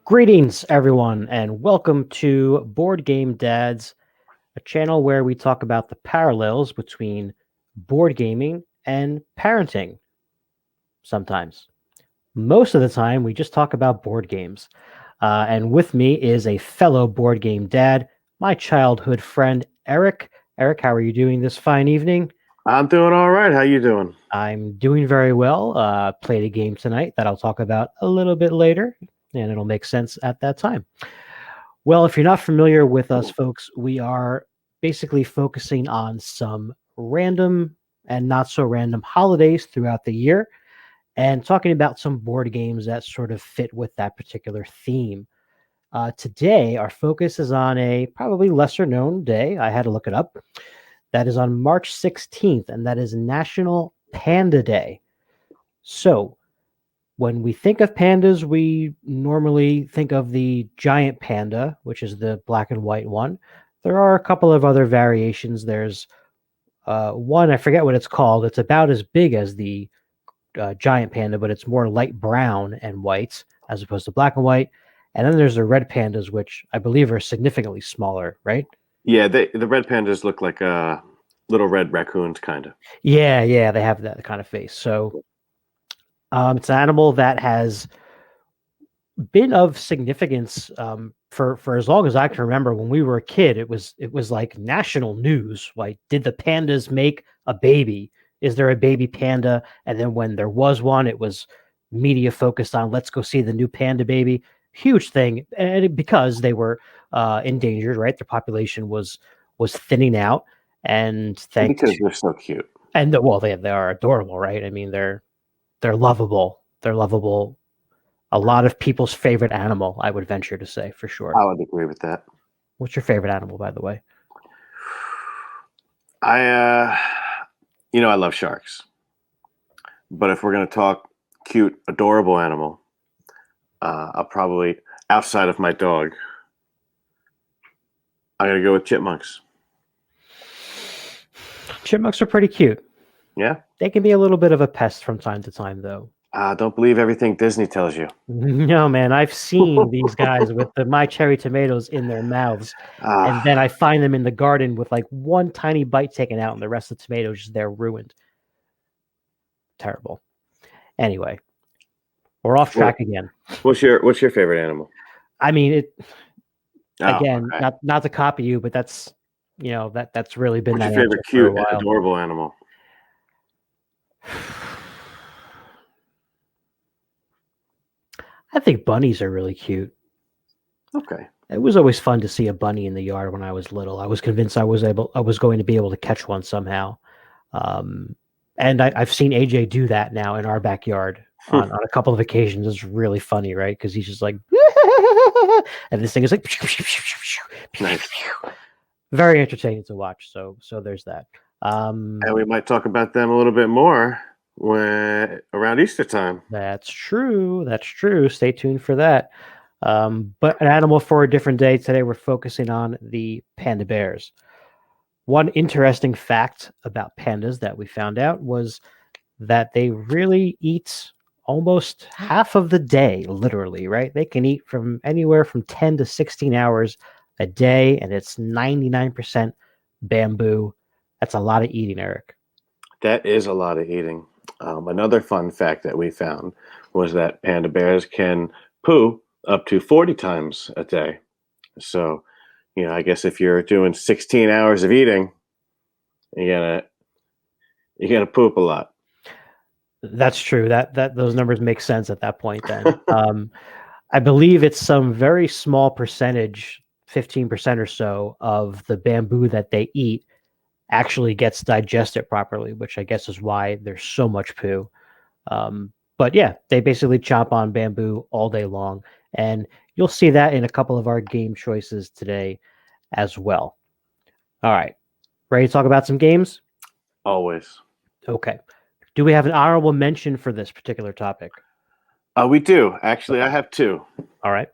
Greetings, everyone, and welcome to Board Game Dads, a channel where we talk about the parallels between board gaming and parenting. Sometimes. Most of the time, we just talk about board games. And with me is a fellow board game dad, my childhood friend, Eric. Eric, how are you doing this fine evening? I'm doing all right. How you doing? I'm doing very well. Played a game tonight that I'll talk about a little bit later, and it'll make sense at that time. Well, if you're not familiar with us, folks, we are basically focusing on some random and not so random holidays throughout the year and talking about some board games that sort of fit with that particular theme. Today, our focus is on a probably lesser known day. I had to look it up. That is on March 16th, and that is National Panda Day. So, when we think of pandas, we normally think of the giant panda, which is the black and white one. There are a couple of other variations. There's one, I forget what it's called. It's about as big as the giant panda, but it's more light brown and white as opposed to black and white. And then there's the red pandas, which I believe are significantly smaller, right? Yeah, the red pandas look like little red raccoons, kind of. Yeah, they have that kind of face. So it's an animal that has been of significance for as long as I can remember. When we were a kid, it was like national news. Like, did the pandas make a baby? Is there a baby panda? And then when there was one, it was media focused on let's go see the new panda baby. Huge thing, and because they were endangered, right? Their population was thinning out, and Because they're so cute. And well, they are adorable, right? I mean, they're lovable. They're lovable. A lot of people's favorite animal, I would venture to say, for sure. I would agree with that. What's your favorite animal, by the way? I love sharks. But if we're going to talk cute, adorable animal, I'll probably, outside of my dog, I'm going to go with chipmunks. Chipmunks are pretty cute. Yeah? They can be a little bit of a pest from time to time, though. Don't believe everything Disney tells you. No, man. I've seen these guys with the My Cherry tomatoes in their mouths, and then I find them in the garden with like one tiny bite taken out, and the rest of the tomatoes just they're ruined. Terrible. Anyway, we're off track again. What's your favorite animal? I mean, again, okay. not to copy you, but that's that's really been What's that your favorite cute and adorable animal? I think bunnies are really cute. Okay. It was always fun to see a bunny in the yard when I was little. I was convinced I was going to be able to catch one somehow. And I've seen AJ do that now in our backyard on a couple of occasions. It's really funny, right? Because he's just like, and this thing is like, nice. Very entertaining to watch. So there's that. And we might talk about them a little bit more around Easter time. That's true. Stay tuned for that. But an animal for a different day. Today we're focusing on the panda bears. One interesting fact about pandas that we found out was that they really eat almost half of the day, literally, right? They can eat from anywhere from 10 to 16 hours a day, and it's 99% bamboo. That's a lot of eating, Eric. That is a lot of eating. Another fun fact that we found was that panda bears can poo up to 40 times a day. So, I guess if you're doing 16 hours of eating, you're gonna poop a lot. That's true. That those numbers make sense at that point. Then, I believe it's some very small percentage, 15% or so, of the bamboo that they eat actually gets digested properly, which I guess is why there's so much poo. But yeah, they basically chop on bamboo all day long. And you'll see that in a couple of our game choices today as well. All right. Ready to talk about some games? Always. Okay. Do we have an honorable mention for this particular topic? We do. Actually, okay. I have two. All right.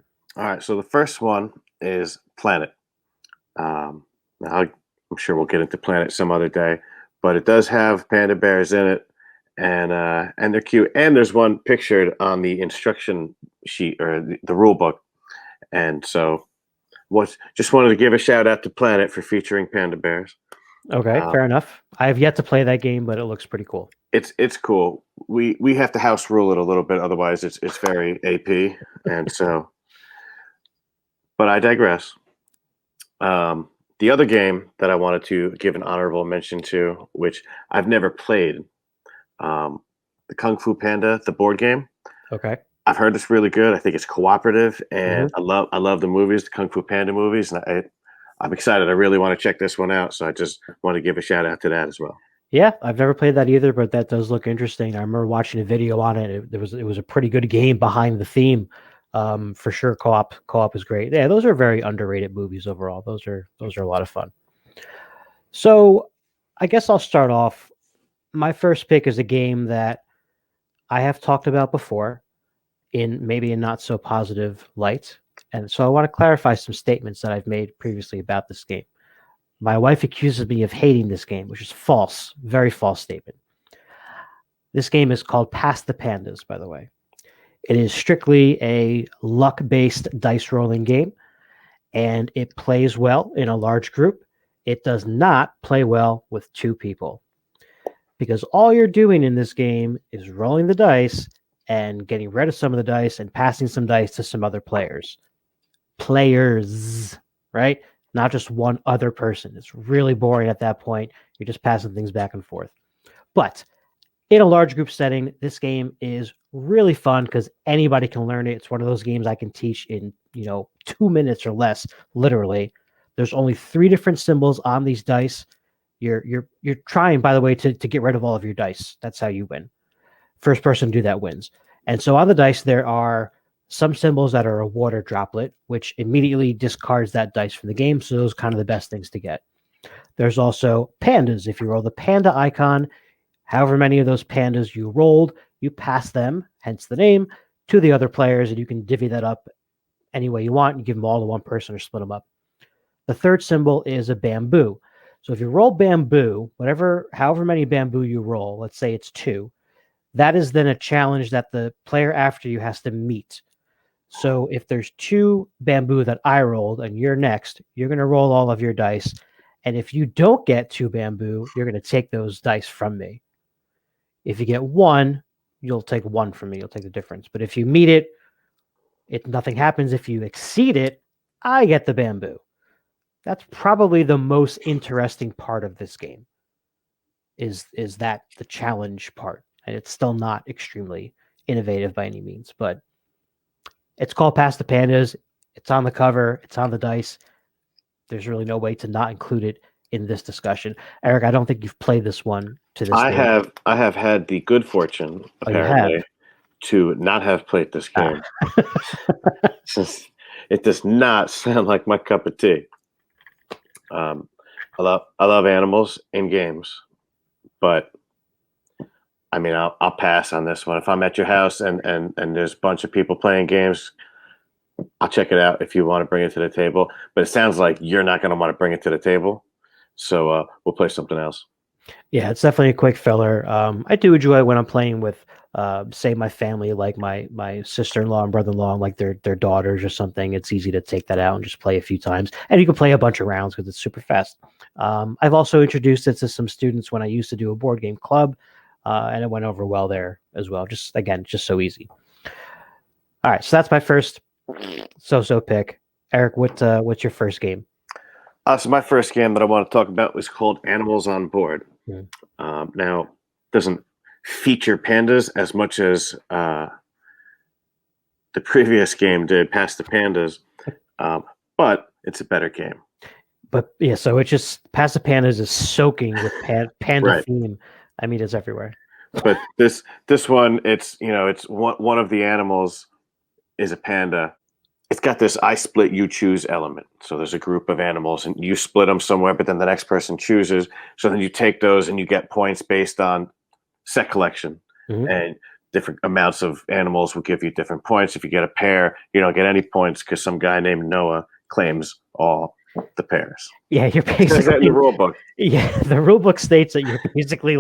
So the first one is Planet. Now, I'm sure we'll get into Planet some other day, but it does have panda bears in it, and they're cute. And there's one pictured on the instruction sheet or the rule book And so, just wanted to give a shout out to Planet for featuring panda bears. Okay, Um, fair enough. I have yet to play that game, but it looks pretty cool. it's cool. We have to house rule it a little bit, otherwise it's very AP. And so, but I digress. The other game that I wanted to give an honorable mention to, which I've never played, the Kung Fu Panda, the board game. Okay. I've heard it's really good. I think it's cooperative, and Hmm. I love the movies, the Kung Fu Panda movies, and I'm excited. I really want to check this one out, so I just want to give a shout out to that as well. Yeah, I've never played that either, but that does look interesting. I remember watching a video on it. It was a pretty good game behind the theme. For sure, co-op is great. Yeah, those are very underrated movies overall. Those are a lot of fun. So, I guess I'll start off. My first pick is a game that I have talked about before in maybe a not so positive light, and so I want to clarify some statements that I've made previously about this game. My wife accuses me of hating this game, which is false, very false statement. This game is called Pass the Pandas, by the way. It is strictly a luck based dice rolling game, and it plays well in a large group. It does not play well with two people because all you're doing in this game is rolling the dice and getting rid of some of the dice and passing some dice to some other players. Players, right? Not just one other person. It's really boring at that point. You're just passing things back and forth. But in a large group setting, this game is really fun because anybody can learn it. It's one of those games I can teach in 2 minutes or less, literally. There's only 3 different symbols on these dice. You're trying, by the way, to get rid of all of your dice. That's how you win. First person to do that wins. And so on the dice, there are some symbols that are a water droplet, which immediately discards that dice from the game. So those are kind of the best things to get. There's also pandas. If you roll the panda icon, however many of those pandas you rolled, you pass them, hence the name, to the other players, and you can divvy that up any way you want. You give them all to one person or split them up. The third symbol is a bamboo. So if you roll bamboo, however many bamboo you roll, let's say it's 2, that is then a challenge that the player after you has to meet. So if there's 2 bamboo that I rolled and you're next, you're going to roll all of your dice. And if you don't get 2 bamboo, you're going to take those dice from me. If you get 1, you'll take 1 from me. You'll take the difference. But if you meet it, nothing happens. If you exceed it, I get the bamboo. That's probably the most interesting part of this game. Is that the challenge part? And it's still not extremely innovative by any means, but it's called Pass the Pandas. It's on the cover. It's on the dice. There's really no way to not include it in this discussion. Eric, I don't think you've played this one to this day. I have had the good fortune, Oh, you have? apparently, to not have played this game Ah. since it does not sound like my cup of tea. I love animals in games, but I mean, I'll pass on this one. If I'm at your house and there's a bunch of people playing games, I'll check it out if you want to bring it to the table. But it sounds like you're not going to want to bring it to the table, so we'll play something else. Yeah, it's definitely a quick filler. I do enjoy when I'm playing with, say, my family, like my sister-in-law and brother-in-law, like their daughters or something. It's easy to take that out and just play a few times, and you can play a bunch of rounds because it's super fast. I've also introduced it to some students when I used to do a board game club, and it went over well there as well. Just so easy. All right, so that's my first so pick. Eric, what's your first game? So my first game that I want to talk about was called Animals on Board. Mm. Now, doesn't feature pandas as much as the previous game did, Pass the Pandas, but it's a better game. But yeah, so it's just Pass the Pandas is soaking with panda Right. theme. I mean, it's everywhere. But this one, it's it's one of the animals is a panda. It's got this I split you choose element. So there's a group of animals and you split them somewhere, but then the next person chooses. So then you take those and you get points based on set collection. Mhm. And different amounts of animals will give you different points. If you get a pair, you don't get any points because some guy named Noah claims all the pairs. Yeah, you're It says that in basically the rule book. yeah. The rule book states that you're basically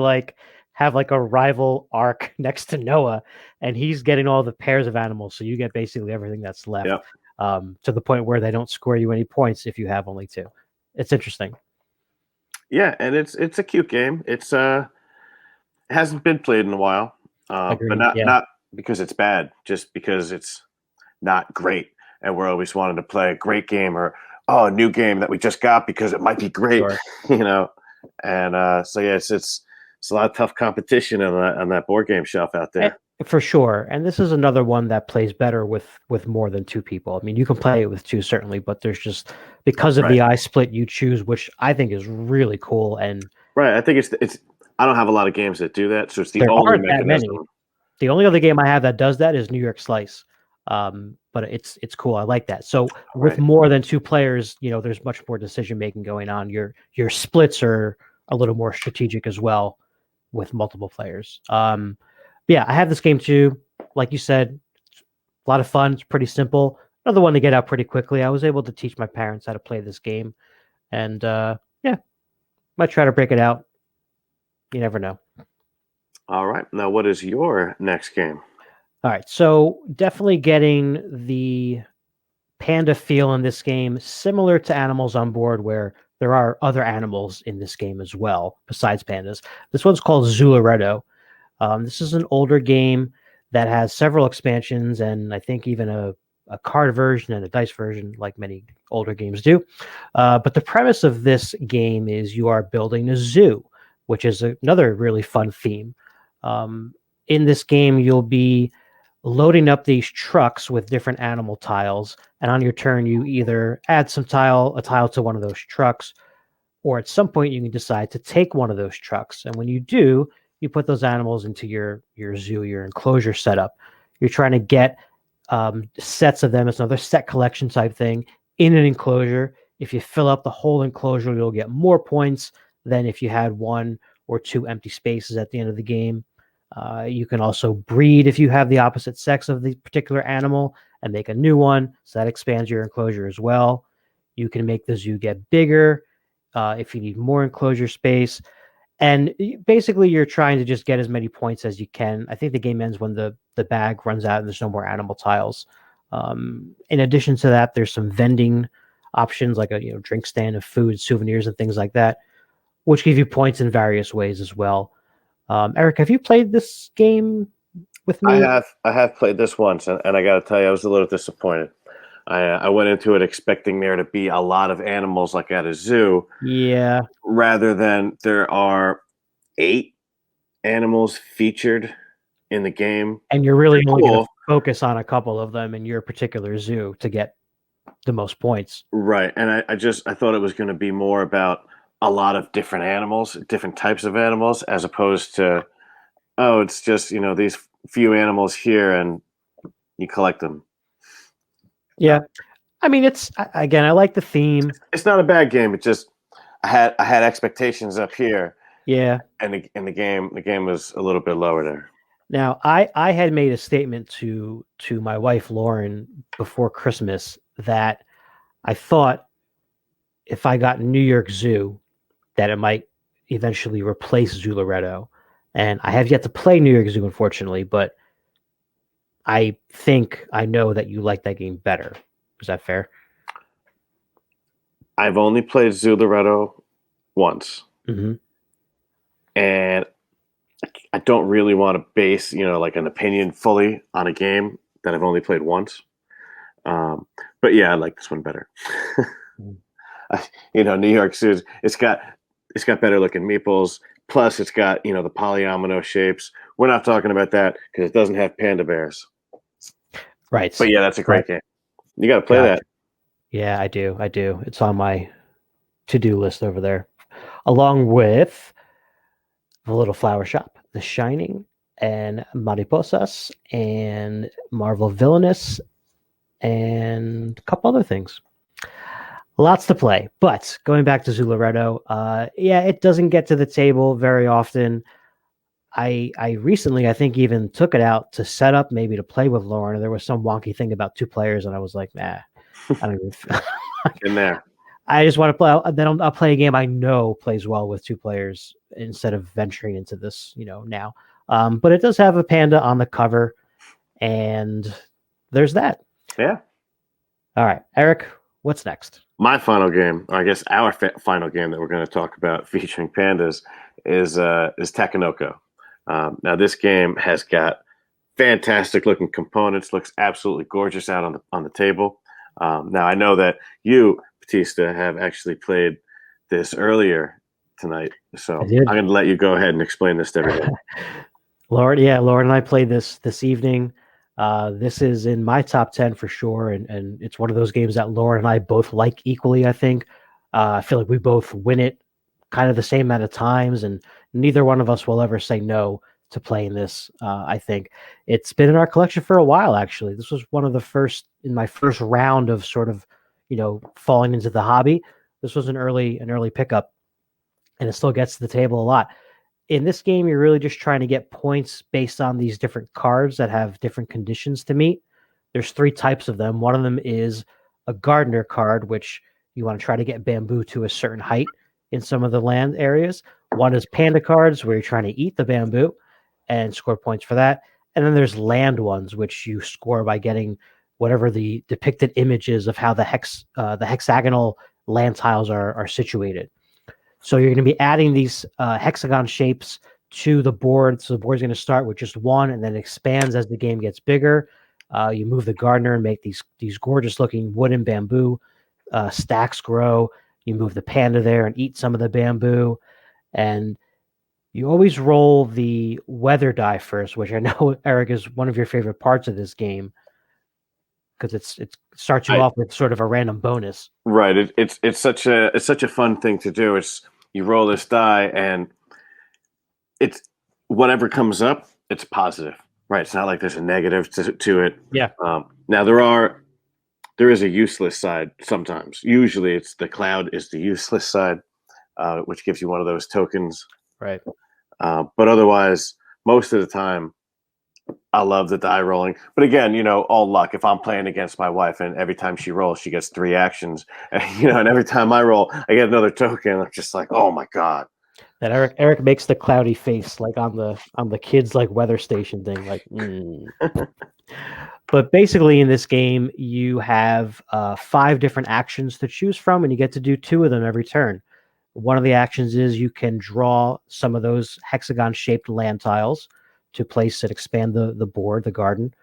have like a rival arc next to Noah, and he's getting all the pairs of animals, so you get basically everything that's left. Yep. to the point where they don't score you any points if you have only two. It's interesting. Yeah, and it's a cute game. It's hasn't been played in a while, but Agreed. not Yeah, not because it's bad, just because it's not great, and we're always wanting to play a great game or a new game that we just got because it might be great, sure. you know. And so yeah, it's a lot of tough competition on that board game shelf out Eh, there. For sure. And this is another one that plays better with more than two people. I mean, you can play it with two certainly, but there's just because of Right, the eye split, you choose, which I think is really cool. And right. I think it's. I don't have a lot of games that do that, so it's the there only aren't that many. mechanism. The only other game I have that does that is New York Slice. But it's cool. I like that. So with Right. more than two players, there's much more decision making going on. Your splits are a little more strategic as well with multiple players. But yeah, I have this game too. Like you said, a lot of fun. It's pretty simple. Another one to get out pretty quickly. I was able to teach my parents how to play this game, and yeah, might try to break it out. You never know. All right. Now, what is your next game? All right, so definitely getting the panda feel in this game, similar to Animals on Board, where there are other animals in this game as well besides pandas. This one's called Zulareto. This is an older game that has several expansions and I think even a card version and a dice version, like many older games do. But the premise of this game is you are building a zoo, which is another really fun theme. In this game, you'll be loading up these trucks with different animal tiles, and on your turn, you either add a tile to one of those trucks, or at some point you can decide to take one of those trucks. And when you do, you put those animals into your zoo, your enclosure setup. You're trying to get sets of them. It's another set collection type thing in an enclosure. If you fill up the whole enclosure, you'll get more points than if you had one or two empty spaces at the end of the game. You can also breed if you have the opposite sex of the particular animal and make a new one. So that expands your enclosure as well. You can make the zoo get bigger if you need more enclosure space. And basically, you're trying to just get as many points as you can. I think the game ends when the bag runs out and there's no more animal tiles. In addition to that, there's some vending options like a drink stand of food, souvenirs, and things like that, which give you points in various ways as well. Eric, have you played this game with me? I have played this once, and I got to tell you, I was a little disappointed. I went into it expecting there to be a lot of animals like at a zoo, Yeah, rather than there are 8 animals featured in the game. and you're They're really only going to cool, focus on a couple of them in your particular zoo to get the most points. right? And I thought it was going to be more about a lot of different animals, different types of animals, as opposed to it's just these few animals here and you collect them. Yeah, I mean, it's again, I like the theme. It's not a bad game. It just I had expectations up here, Yeah. and the game was a little bit lower there. Now, I had made a statement to my wife Lauren before Christmas that I thought if I got New York Zoo, that it might eventually replace Zulareto. And I have yet to play New York Zoo, unfortunately, but I think I know that you like that game better. Is that fair? I've only played Zulareto once, Mm-hmm. and I don't really want to base like an opinion fully on a game that I've only played once. Um, but yeah, I like this one better. New York Zoo. It's got better looking meeples. Plus, it's got the polyomino shapes. We're not talking about that because it doesn't have panda bears. Right. But yeah, that's a Right. great game. You got to play Gotcha. that. Yeah, I do. I do. It's on my to-do list over there, along with The Little Flower Shop, The Shining, and Mariposas, and Marvel Villainous, and a couple other things. Lots to play, but going back to Zulareto, yeah, it doesn't get to the table very often. I recently, I think, even took it out to set up, maybe to play with Lauren. And there was some wonky thing about two players, and I was like, nah, I don't even. In there. I just want to play. Then I'll play a game I know plays well with two players instead of venturing into this, now. But it does have a panda on the cover, and there's that. Yeah. All right, Eric, what's next? My final game, or I guess our final game that we're going to talk about featuring pandas is Takanoko. Now, this game has got fantastic looking components. Looks absolutely gorgeous out on the table. Now, I know that you, Batista, have actually played this earlier tonight, I so I'm did. going to let you go ahead and explain this to everybody. Lauren and I played this evening. This is in my top 10 for sure, and it's one of those games that Lauren and I both like equally. I think I feel like we both win it kind of the same amount of times, and neither one of us will ever say no to playing this. I think it's been in our collection for a while. Actually, this was one of the first in my first round of sort of falling into the hobby. This was an early pickup, and it still gets to the table a lot. In this game, you're really just trying to get points based on these different cards that have different conditions to meet. There's three types of them. One of them is a gardener card, which you want to try to get bamboo to a certain height in some of the land areas. One is panda cards, where you're trying to eat the bamboo and score points for that. And then there's land ones, which you score by getting whatever the depicted image is of how the hexagonal land tiles are situated. So you're going to be adding these hexagon shapes to the board. So the board's going to start with just one, and then expands as the game gets bigger. You move the gardener and make these gorgeous looking wooden bamboo stacks grow. You move the panda there and eat some of the bamboo, and you always roll the weather die first, which I know Eric is one of your favorite parts of this game because it starts you I, off with sort of a random bonus. right. It's such a fun thing to do. It's you roll this die and it's whatever comes up, it's positive, right? It's not like there's a negative to it. Yeah, Now there is a useless side sometimes. Usually, it's the cloud is the useless side, which gives you one of those tokens. right. But otherwise, most of the time, I love the die rolling. But again, all luck. If I'm playing against my wife, and every time she rolls, she gets three actions, and every time I roll, I get another token. I'm just like, oh my god. That Eric makes the cloudy face like on the kids like weather station thing like But basically in this game you have five different actions to choose from, and you get to do two of them every turn. One of the actions is you can draw some of those hexagon shaped land tiles to place and expand the board, the garden.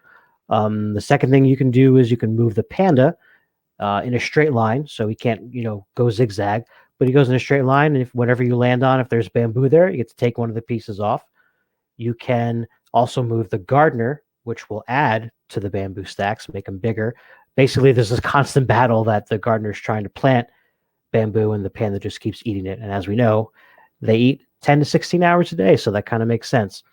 The second thing you can do is you can move the panda in a straight line, so he can't go zigzag, but he goes in a straight line. And if whatever you land on, if there's bamboo there, you get to take one of the pieces off. You can also move the gardener, which will add to the bamboo stacks, make them bigger. Basically, there's this constant battle that the gardener's trying to plant bamboo, and the panda just keeps eating it. And as we know, they eat 10 to 16 hours a day, so that kind of makes sense.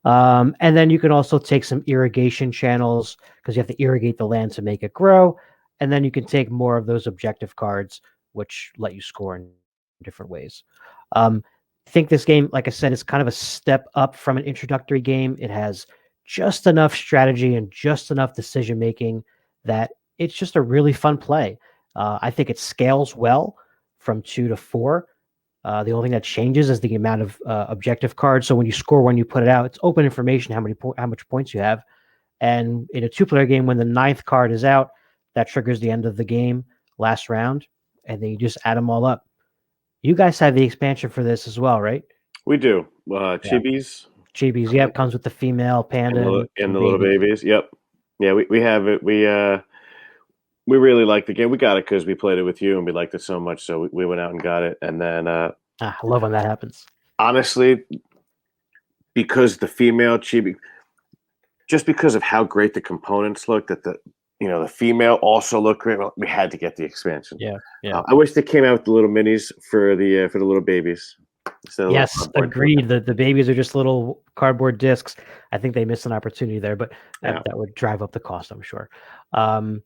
And then you can also take some irrigation channels because you have to irrigate the land to make it grow. And then you can take more of those objective cards, which let you score in different ways. I think this game, like I said, is kind of a step up from an introductory game. It has just enough strategy and just enough decision making that it's just a really fun play. I think it scales well from 2 to 4. The only thing that changes is the amount of objective cards. So when you score one, you put it out. It's open information how much points you have. And in a two-player game, when the ninth card is out, that triggers the end of the game, last round, and then you just add them all up. You guys have the expansion for this as well, right? We do Yeah. chibis Chibis, yep, comes with the female panda and and the little babies. babies. Yep. Yeah, we have it. We really like the game. We got it because we played it with you and we liked it so much. So we went out and got it. And then I love when that happens. honestly, because the female chibi, just because of how great the components look, that the female also looked great. Well, we had to get the expansion. Yeah, yeah. I wish they came out with the little minis for the little babies instead of little Yes, cardboard agreed. tokens. The babies are just little cardboard discs. I think they missed an opportunity there, but Yeah, that would drive up the cost, I'm sure. Um,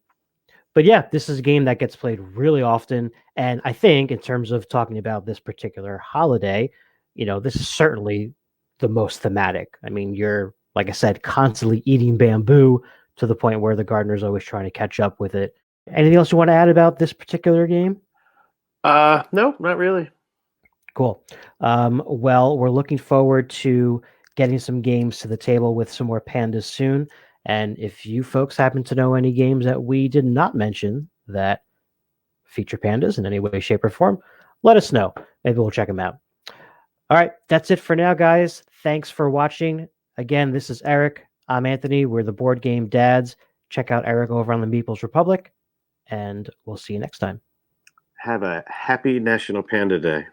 but yeah, this is a game that gets played really often. And I think in terms of talking about this particular holiday, this is certainly the most thematic. I mean, you're, like I said, constantly eating bamboo to the point where the gardener's always trying to catch up with it. Anything else you want to add about this particular game? no, not really. Cool. Well, we're looking forward to getting some games to the table with some more pandas soon. And if you folks happen to know any games that we did not mention that feature pandas in any way, shape, or form, let us know. Maybe we'll check them out. All right, that's it for now, guys. Thanks for watching. Again, this is Eric. I'm Anthony. We're the Board Game Dads. Check out Eric over on the Meeples Republic, and we'll see you next time. Have a happy National Panda Day.